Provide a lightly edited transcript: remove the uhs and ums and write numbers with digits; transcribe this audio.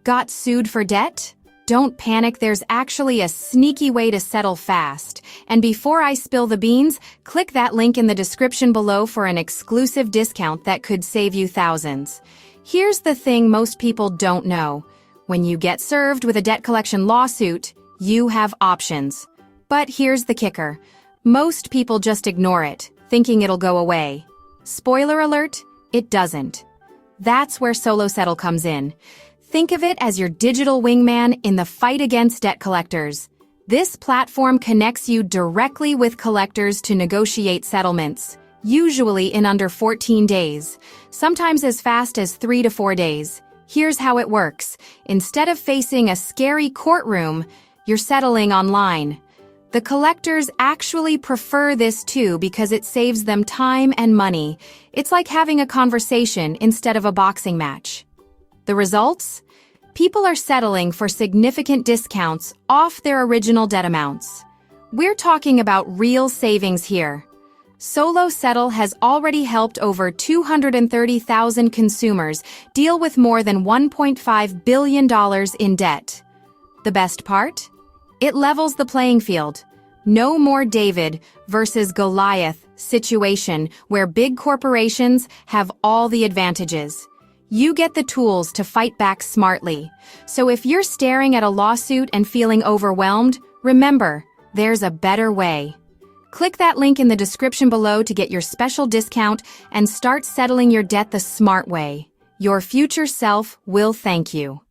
Got sued for debt? Don't panic, there's actually a sneaky way to settle fast. And before I spill the beans, click that link in the description below for an exclusive discount that could save you thousands. Here's the thing most people don't know. When you get served with a debt collection lawsuit, you have options. But here's the kicker. Most people just ignore it, thinking it'll go away. Spoiler alert, it doesn't. That's where SoloSuit Settle comes in. Think of it as your digital wingman in the fight against debt collectors. This platform connects you directly with collectors to negotiate settlements, usually in under 14 days, sometimes as fast as 3 to 4 days. Here's how it works. Instead of facing a scary courtroom, you're settling online. The collectors actually prefer this too because it saves them time and money. It's like having a conversation instead of a boxing match. The results? People are settling for significant discounts off their original debt amounts. We're talking about real savings here. SoloSuit Settle has already helped over 230,000 consumers deal with more than $1.5 billion in debt. The best part? It levels the playing field. No more David versus Goliath situation where big corporations have all the advantages. You get the tools to fight back smartly. So if you're staring at a lawsuit and feeling overwhelmed, remember, there's a better way. Click that link in the description below to get your special discount and start settling your debt the smart way. Your future self will thank you.